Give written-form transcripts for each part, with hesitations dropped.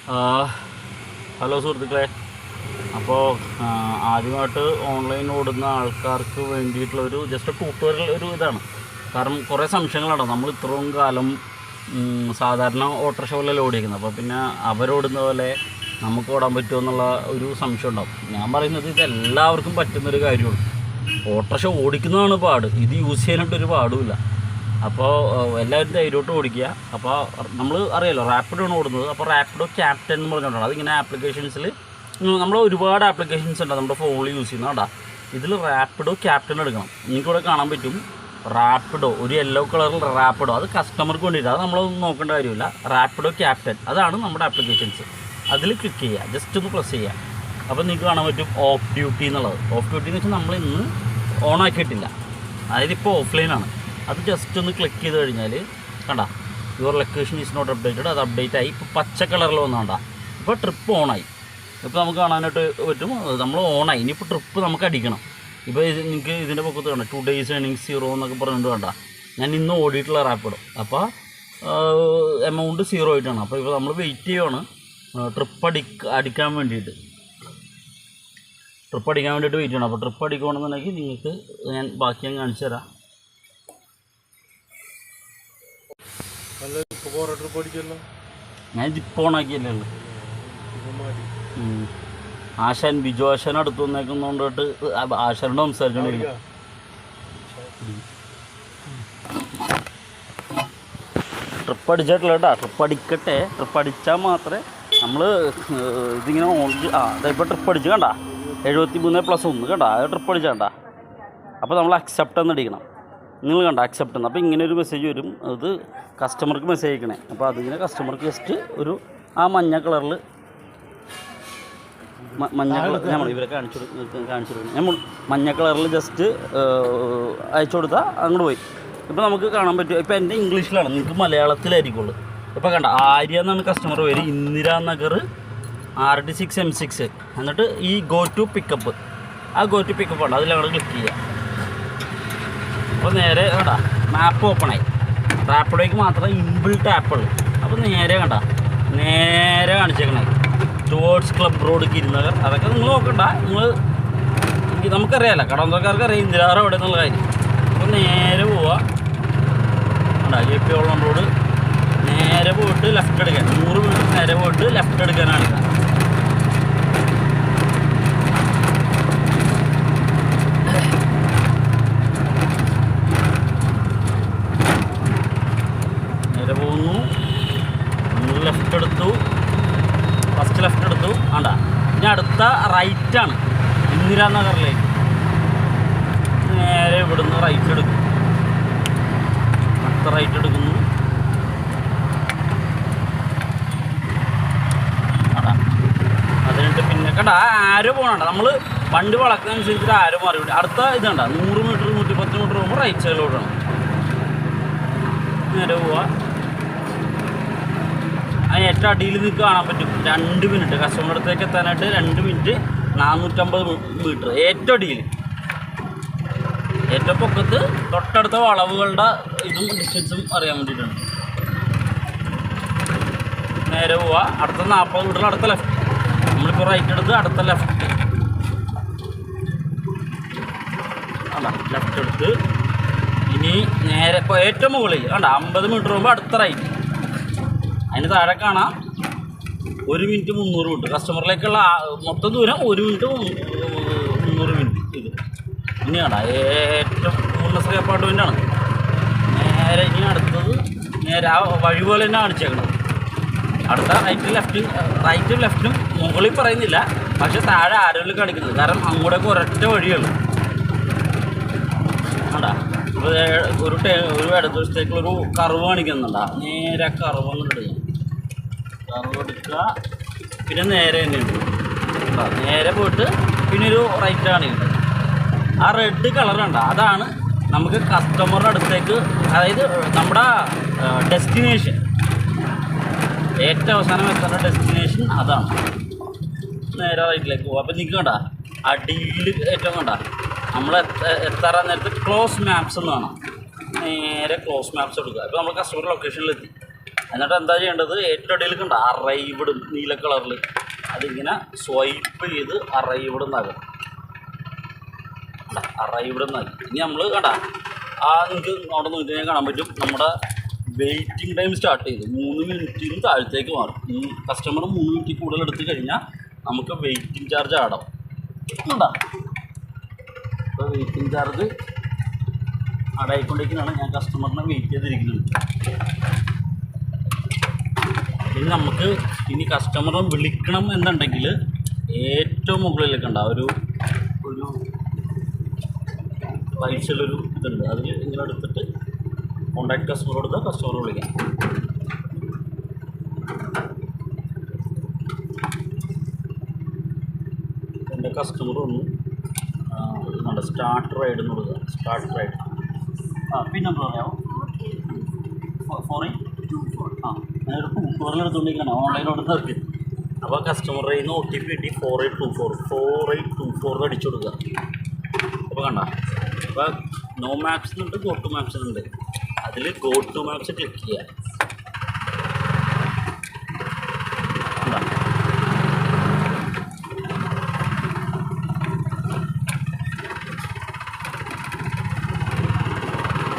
Hello സുഹൃത്തുക്കളെ, അപ്പോൾ ആദ്യമായിട്ട് ഓൺലൈൻ ഓടുന്ന ആൾക്കാർക്ക് വേണ്ടിയിട്ടുള്ളൊരു ജസ്റ്റ് ട്യൂട്ടോറിയൽ ഒരു ഇതാണ്. കാരണം കുറേ സംശയങ്ങളാണ്. നമ്മൾ ഇത്രയും കാലം സാധാരണ ഓട്ടോറിക്ഷ ഓടിക്കുന്നത്, അപ്പോൾ പിന്നെ അവരോടുന്ന പോലെ നമുക്ക് ഓടാൻ പറ്റുമോ എന്നുള്ള ഒരു സംശയം ഉണ്ടാവും. ഞാൻ പറയുന്നത് ഇതെല്ലാവർക്കും പറ്റുന്നൊരു കാര്യമാണ്. ഓട്ടോറിക്ഷ ഓടിക്കുന്നതാണ് പാട്, ഇത് യൂസ് ചെയ്യാനായിട്ടൊരു പാടുമില്ല. അപ്പോൾ എല്ലാവരും ധൈര്യമായിട്ട് ഓടിക്കുക. അപ്പോൾ നമ്മൾ അറിയാമല്ലോ റാപ്പിഡോ ആണ് ഓടുന്നത്. അപ്പോൾ റാപ്പിഡോ ക്യാപ്റ്റൻ എന്ന് പറഞ്ഞുകൊണ്ടാണ് അതിങ്ങനെ ആപ്ലിക്കേഷൻസിൽ നമ്മൾ ഒരുപാട് ആപ്ലിക്കേഷൻസ് ഉണ്ട് നമ്മുടെ ഫോണിൽ യൂസ് ചെയ്യുന്നത്. കേട്ടോ, ഇതിൽ റാപ്പിഡോ ക്യാപ്റ്റൻ എടുക്കണം. നിങ്ങൾക്കിവിടെ കാണാൻ പറ്റും റാപ്പിഡോ, ഒരു യെല്ലോ കളറിൽ റാപ്പിഡോ. അത് കസ്റ്റമർക്ക് വേണ്ടിയിട്ട്, അത് നമ്മളൊന്നും നോക്കേണ്ട കാര്യമില്ല. റാപ്പിഡോ ക്യാപ്റ്റൻ അതാണ് നമ്മുടെ ആപ്ലിക്കേഷൻസ്. അതിൽ ക്ലിക്ക് ചെയ്യുക, ജസ്റ്റ് ഒന്ന് പ്രസ് ചെയ്യുക. അപ്പോൾ നിങ്ങൾക്ക് കാണാൻ പറ്റും ഓഫ് ഡ്യൂട്ടി എന്നുള്ളത്. ഓഫ് ഡ്യൂട്ടി എന്ന് വെച്ചാൽ നമ്മൾ ഇന്ന് ഓണാക്കിയിട്ടില്ല, അതായത് ഇപ്പോൾ ഓഫ്ലൈനാണ്. അത് ജസ്റ്റ് ഒന്ന് ക്ലിക്ക് ചെയ്ത് കഴിഞ്ഞാൽ കണ്ട your location is not updated, അത് അപ്ഡേറ്റ് ആയി. ഇപ്പോൾ പച്ച കളറിൽ വന്നോണ്ട ഇപ്പോൾ ട്രിപ്പ് ഓണായി. ഇപ്പോൾ നമുക്ക് കാണാനായിട്ട് പറ്റും നമ്മൾ ഓണായി. ഇനിയിപ്പോൾ ട്രിപ്പ് നമുക്ക് അടിക്കണം. ഇപ്പോൾ നിങ്ങൾക്ക് ഇതിൻ്റെ പൊക്കത്ത് വേണ്ട 2 days earnings 0 എന്നൊക്കെ പറഞ്ഞിട്ട് വേണ്ട. ഞാൻ ഇന്ന് ഓടിയിട്ടുള്ള റാപ്പിഡോ, അപ്പോൾ എമൗണ്ട് 0 ആയിട്ടാണ്. അപ്പോൾ ഇപ്പോൾ നമ്മൾ വെയിറ്റ് ചെയ്യുവാണ് ട്രിപ്പ് അടിക്കാൻ വേണ്ടിയിട്ട്. ട്രിപ്പ് അടിക്കാൻ വേണ്ടിയിട്ട് വെയിറ്റ് ചെയ്യണം. അപ്പോൾ ട്രിപ്പ് അടിക്കുകയാണെന്നുണ്ടെങ്കിൽ നിങ്ങൾക്ക് ഞാൻ ബാക്കി ഞാൻ കാണിച്ചു തരാം. ഞാൻ ഇപ്പോൾ ഓണാക്കിയല്ലേ ഉള്ളു. ആശാൻ ബിജു ആശാൻ അടുത്ത് വന്നേക്കുന്നതുകൊണ്ടിട്ട് ആശാനോട് സംസാരിച്ചോണ്ടിരിക്കും. ട്രിപ്പ് അടിച്ചിട്ടില്ല കേട്ടോ, ട്രിപ്പ് അടിക്കട്ടെ. ട്രിപ്പ് അടിച്ചാൽ മാത്രമേ നമ്മൾ ഇതിങ്ങനെ ഇപ്പോൾ ട്രിപ്പ് അടിച്ച് കണ്ട 73+1 കണ്ട, അത് ട്രിപ്പ് അടിച്ചാൽ കണ്ട. അപ്പോൾ നമ്മൾ അക്സെപ്റ്റ് എന്ന് അടിക്കണം. നിങ്ങൾ കണ്ട അക്സെപ്റ്റ് എന്ന്. അപ്പോൾ ഇങ്ങനെ ഒരു മെസ്സേജ് വരും, അത് കസ്റ്റമർക്ക് മെസ്സേജ് അയക്കണേ. അപ്പോൾ അതിങ്ങനെ കസ്റ്റമർക്ക് ജസ്റ്റ് ഒരു മഞ്ഞ കളറിൽ നമ്മൾ ഇവരെ കാണിച്ചു കൊടുക്കും. മഞ്ഞ കളറിൽ ജസ്റ്റ് അയച്ചു കൊടുത്താൽ അങ്ങോട്ട് പോയി. ഇപ്പോൾ നമുക്ക് കാണാൻ പറ്റും. ഇപ്പോൾ എൻ്റെ ഇംഗ്ലീഷിലാണ്, നിങ്ങൾക്ക് മലയാളത്തിലായിരിക്കുള്ളൂ. ഇപ്പോൾ കണ്ട ആര്യ എന്നാണ് കസ്റ്റമർ പേര്, ഇന്ദിരാനഗർ RD6 M6. എന്നിട്ട് ഈ ഗോ ടു പിക്കപ്പ്, ആ ഗോ ടു പിക്കപ്പ് ഉണ്ട്, അതിലങ്ങോട്ട് ക്ലിക്ക് ചെയ്യുക. അപ്പോൾ നേരെ കണ്ട മാപ്പ് ഓപ്പണായി. റാപ്പിഡോയ്ക്ക് മാത്രമേ ഇൻബിൽട്ട് ആപ്പുള്ളൂ. അപ്പോൾ നേരെ കണ്ട നേരെ കാണിച്ചേക്കണേ ടുവേർഡ്സ് ക്ലബ് റോഡ് ഗിരിനഗർ. അതൊക്കെ നിങ്ങൾ നോക്കണ്ട, നമുക്കറിയാമല്ലോ, കടവന്തക്കാർക്ക് അറിയാം ഇന്ദിരാറ് എവിടെ എന്നുള്ള കാര്യം. അപ്പോൾ നേരെ പോവുക, JP ഓളം റോഡ് നേരെ പോയിട്ട് ലെഫ്റ്റ് എടുക്കാൻ 100 മീറ്റർ നേരെ പോയിട്ട് ലെഫ്റ്റ് എടുക്കാനാണ്. നേരെ പോകുന്നു, ലെഫ്റ്റ് എടുത്തു, ഫസ്റ്റ് ലെഫ്റ്റ് എടുത്തു. ആണ്ടാ ഇനി അടുത്ത റൈറ്റാണ് ഇന്ദിരാനഗറിലേക്ക്. നേരെ ഇവിടുന്ന് റൈറ്റ് എടുക്കും, അടുത്ത റൈറ്റ് എടുക്കുന്നു. അതിനിട്ട് പിന്നെ കണ്ട ആരോ പോകണ്ട, നമ്മൾ വണ്ടി വളക്കുന്നതനുസരിച്ചിട്ട് ആരോ മാറി. അടുത്ത ഇതുണ്ട 100 മീറ്റർ 110 മീറ്റർ പോകുമ്പോൾ റൈറ്റ് സൈഡിലോട്ടാണ് നേരെ പോവുക. അതിന് ഏറ്റവും അടിയിൽ നിങ്ങൾക്ക് കാണാൻ പറ്റും 2 മിനിറ്റ് കസ്റ്റമറുടെ അടുത്തേക്ക് എത്താനായിട്ട് 2 മിനിറ്റ് 450 മീറ്റർ ഏറ്റവും അടിയിൽ. ഏറ്റവും പൊക്കത്ത് തൊട്ടടുത്ത വളവുകളുടെ ഇതും ഡിസ്റ്റൻസും അറിയാൻ വേണ്ടിയിട്ടാണ്. നേരെ പോവുക, അടുത്ത 40 മീറ്റർ അടുത്ത ലെഫ്റ്റ്. നമ്മളിപ്പോൾ റൈറ്റ് എടുത്ത് അടുത്ത ലെഫ്റ്റ്, അല്ല ലെഫ്റ്റ് എടുത്ത് ഇനി നേരെ ഇപ്പോൾ ഏറ്റവും മുകളിൽ കണ്ട 50 മീറ്റർ പോകുമ്പോൾ അടുത്ത റൈറ്റ്. അതിന് താഴെ കാണാം 1 മിനിറ്റ് 300 മീറ്റർ. കസ്റ്റമറിലേക്കുള്ള മൊത്തം ദൂരം 1 മിനിറ്റ് 300 മിനിറ്റ്. ഇത് ഇനി കണ്ട ഏറ്റവും പൂർണ്ണശ്രീ അപ്പാർട്ട്മെൻറ്റാണ്. നേരെ ഇനി അടുത്തത് നേരെ ആ വഴി പോലെ തന്നെ കാണിച്ചേക്കണം. അടുത്ത റൈറ്റും ലെഫ്റ്റും മുകളിൽ പറയുന്നില്ല, പക്ഷെ താഴെ ആരെങ്കിലും കാണിക്കുന്നത്. കാരണം അങ്ങോട്ടേക്ക് ഒരൊറ്റ വഴിയുള്ളൂ. കണ്ടാ ഇപ്പോൾ ഒരു ഇടത് വശത്തേക്കുള്ളൊരു കർവ് കാണിക്കുന്നുണ്ടാ. നേരെ കർവ് എടുക്കുക, കർവ് എടുക്കുക, പിന്നെ നേരെ തന്നെ ഉണ്ട്. നേരെ പോയിട്ട് പിന്നെ ഒരു റൈറ്റ് കാണിക്കുന്നത്. ആ റെഡ് കളർ കണ്ട, അതാണ് നമുക്ക് കസ്റ്റമറുടെ അടുത്തേക്ക്, അതായത് നമ്മുടെ ഡെസ്റ്റിനേഷൻ, ഏറ്റവും അവസാനം എത്തുന്ന ഡെസ്റ്റിനേഷൻ അതാണ്. നേരെ റൈറ്റിലേക്ക് പോകും. അപ്പോൾ നിങ്ങൾക്ക് കണ്ട അടിയിൽ ഏറ്റവും കണ്ട നമ്മൾ എത്താറാൻ നേരത്ത് ക്ലോസ് മാപ്സ് എന്ന് കാണാം. നേരെ ക്ലോസ് മാപ്സ് എടുക്കുക. ഇപ്പോൾ നമ്മൾ കസ്റ്റമർ ലൊക്കേഷനിലെത്തി. എന്നിട്ട് എന്താ ചെയ്യേണ്ടത്, ഏറ്റവും ഇടയിൽ കണ്ട അറൈവ്ഡ് നീല കളറിൽ അതിങ്ങനെ സ്വൈപ്പ് ചെയ്ത് അറൈവ്ഡ് എന്നാകും. അറൈവ്ഡ് എന്നായി. ഇനി നമ്മൾ കണ്ട നിങ്ങൾക്ക് അവിടെ നോക്കി കഴിഞ്ഞാൽ കാണാൻ പറ്റും നമ്മുടെ വെയിറ്റിംഗ് ടൈം സ്റ്റാർട്ട് ചെയ്തു 3 മിനിറ്റിന് താഴത്തേക്ക് മാറും. ഈ കസ്റ്റമർ 3 മിനിറ്റ് കൂടുതൽ എടുത്തു കഴിഞ്ഞാൽ നമുക്ക് വെയിറ്റിംഗ് ചാർജ് ആടാം. ഉണ്ടാ ഇപ്പോൾ വെയിറ്റിംഗ് ചാർജ് ആടായിക്കൊണ്ടിരിക്കുന്നതാണ്. ഞാൻ കസ്റ്റമറിനെ വെയിറ്റ് ചെയ്തിരിക്കുന്നത്. ഇനി നമുക്ക് കസ്റ്റമറെ വിളിക്കണം എന്നുണ്ടെങ്കിൽ ഏറ്റവും മുകളിലേക്ക് ഉണ്ടാവും ഒരു പൈസയുള്ളൊരു ഇതുണ്ട്. അതിൽ ഇങ്ങനെ എടുത്തിട്ട് കോൺടാക്ട് കസ്റ്റമർ കൊടുത്താൽ കസ്റ്റമറെ വിളിക്കാം. എൻ്റെ കസ്റ്റമർ വന്നു നമ്മുടെ സ്റ്റാർട്ട് റൈഡ് എന്ന് കൊടുക്കുക. സ്റ്റാർട്ട് റൈഡ് പിന്നെ നമ്പർ പറയാമോ? 4824. ഞാനൊരു കൂട്ടുകാരിൽ എടുത്തുകൊണ്ടിരിക്കുകയാണ് ഓൺലൈൻ ഓടുന്നവർക്ക്. അപ്പോൾ കസ്റ്റമറുടെ കയ്യിൽ നിന്ന് OTP കിട്ടി 4824 അടിച്ചു കൊടുക്കുക. അപ്പോൾ കണ്ട അപ്പോൾ നോ മാപ്സ് എന്നുണ്ട്, ഗോ ടു മാപ്സ് എന്നുണ്ട്. അതിൽ ഗോ ടു മാപ്സ് ക്ലിക്ക് ചെയ്യുക.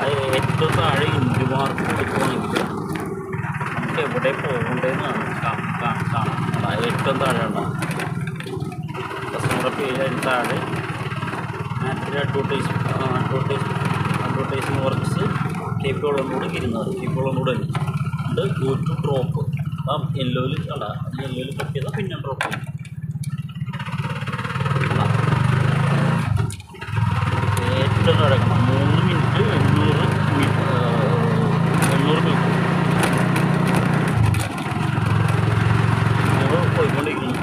അത് ഏറ്റവും താഴെ ഇൻഡു മാർക്ക് കൊടുക്കുകയാണെങ്കിൽ നമുക്ക് എവിടെ പോകേണ്ടതെന്ന് കാണാം. ഏറ്റവും താഴെ ഉണ്ടാകും കസ്റ്റമറുടെ പേര്. അതിന് താഴെ അഡ്വർടൈസിങ് വർക്ക്സ് കേപ്പുകളോടുകൂടി ഇരുന്നത് കേപ്പുകളോടുകൂടി തന്നെ ഉണ്ട്. ഗോ ടു ഡ്രോപ്പ് അപ്പം യെല്ലോയിൽ യെല്ലോയിൽ കട്ട് ചെയ്താൽ പിന്നെ ഡ്രോപ്പ് ചെയ്യും. ഏറ്റവും കിടക്കണം 3 മിനിറ്റ് 800 മീറ്റർ പോയിക്കൊണ്ടിരിക്കുന്നു.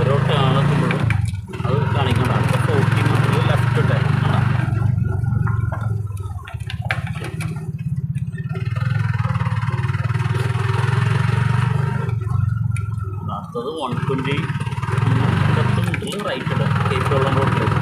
ഓരോ ടേണെത്തുമ്പോഴും അത് കാണിക്കേണ്ടതാണ്. 40 മീറ്ററിൽ ലെഫ്റ്റ് ടേൺ അടുത്തത് 120 മീറ്ററിൽ റൈറ്റ് ടേൺ കേപ്പുവെള്ളം റോഡിലേക്ക്.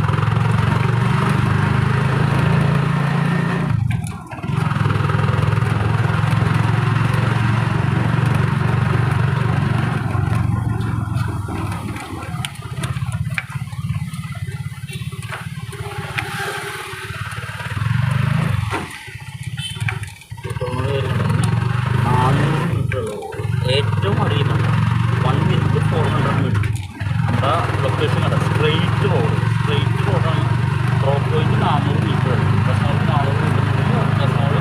ഏറ്റവും അടിയിലാണ് 1 മിനിറ്റ് 400 മീറ്റർ. നമ്മുടെ ലൊക്കേഷൻ കണ്ട സ്ട്രെയിറ്റ് റോഡാണ്. Drop point 400 metre. കസ്റ്റമർക്ക് 400 മീറ്റർ കസ്റ്റമർ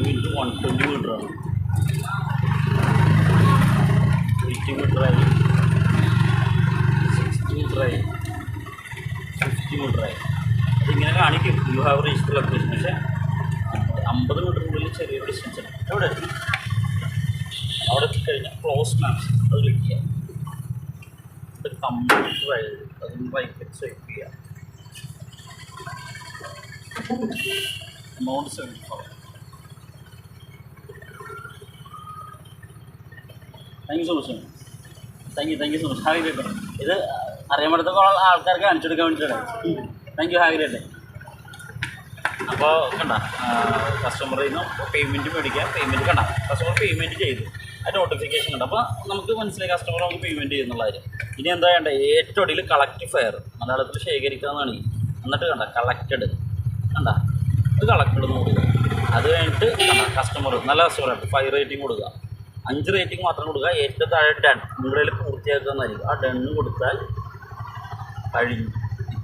മിനിറ്റ് 120 മീറ്ററാണ്. 80 മീറ്ററായി, 60 മീറ്ററായി, 50 മീറ്ററായി. അതിങ്ങനെ കാണിക്കും you have reach the location. പക്ഷേ 50 മീറ്ററിനുള്ളിൽ ചെറിയൊരു ഡിസ്റ്റൻസ് ഉണ്ട്. അവിടെ എത്തിക്കഴിഞ്ഞാൽ ക്ലോസ് മാപ്സ് അത് ക്ലിക്ക് ചെയ്യാം. ഇത് കംപ്ലീറ്റ് റൈഡ് അതിന് റൈറ്റ് സ്വൈപ്പ് ചെയ്യാം. Amount 74. Thank you so much. Thank you so much. Have A great day. ഇത് അറിയാൻ പറ്റാത്ത ആൾക്കാർക്ക് കാണിച്ചു കൊടുക്കാൻ വേണ്ടിയിട്ടാണ്. Thank you. Have A great day. അപ്പോൾ കണ്ട കസ്റ്റമറിൽ നിന്ന് പേയ്മെൻറ്റ് മേടിക്കാം. പേയ്മെൻറ്റ് കണ്ട കസ്റ്റമർ പേയ്മെൻറ്റ് ചെയ്തു. ആ നോട്ടിഫിക്കേഷൻ കണ്ട. അപ്പോൾ നമുക്ക് മനസ്സിലായി കസ്റ്റമർ നമുക്ക് പേയ്മെൻറ്റ് ചെയ്യുന്നുള്ള കാര്യം. ഇനി എന്താ വേണ്ടത്, ഏറ്റവും അടിയിൽ കളക്ട് ഫെയർ മലയാളത്തിൽ ശേഖരിക്കാമെന്നാണ്. എന്നിട്ട് കണ്ട കളക്റ്റഡ് കണ്ട ഇത് കളക്റ്റഡ് എന്ന് കൊടുക്കുക. അത് കഴിഞ്ഞിട്ട് കസ്റ്റമർ നല്ല കസ്റ്റമറായിട്ട് 5 റേറ്റിംഗ് കൊടുക്കുക. 5 റേറ്റിംഗ് മാത്രം കൊടുക്കുക. ഏറ്റവും താഴെ ഡൺ നിങ്ങളുടെ പൂർത്തിയാക്കുക എന്നായിരിക്കും. ആ ഡണ്ണ് കൊടുത്താൽ കഴിഞ്ഞു.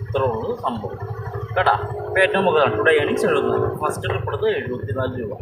ഇത്രേ ഉള്ളൂ സംഭവം. കേട്ടാ. ഇപ്പോൾ ഏറ്റവും മുകളിലാണ് ടുഡേ ഏണിങ്സ് 74, ഫസ്റ്റ് ട്രിപ്പ് എടുത്ത് 74 രൂപ.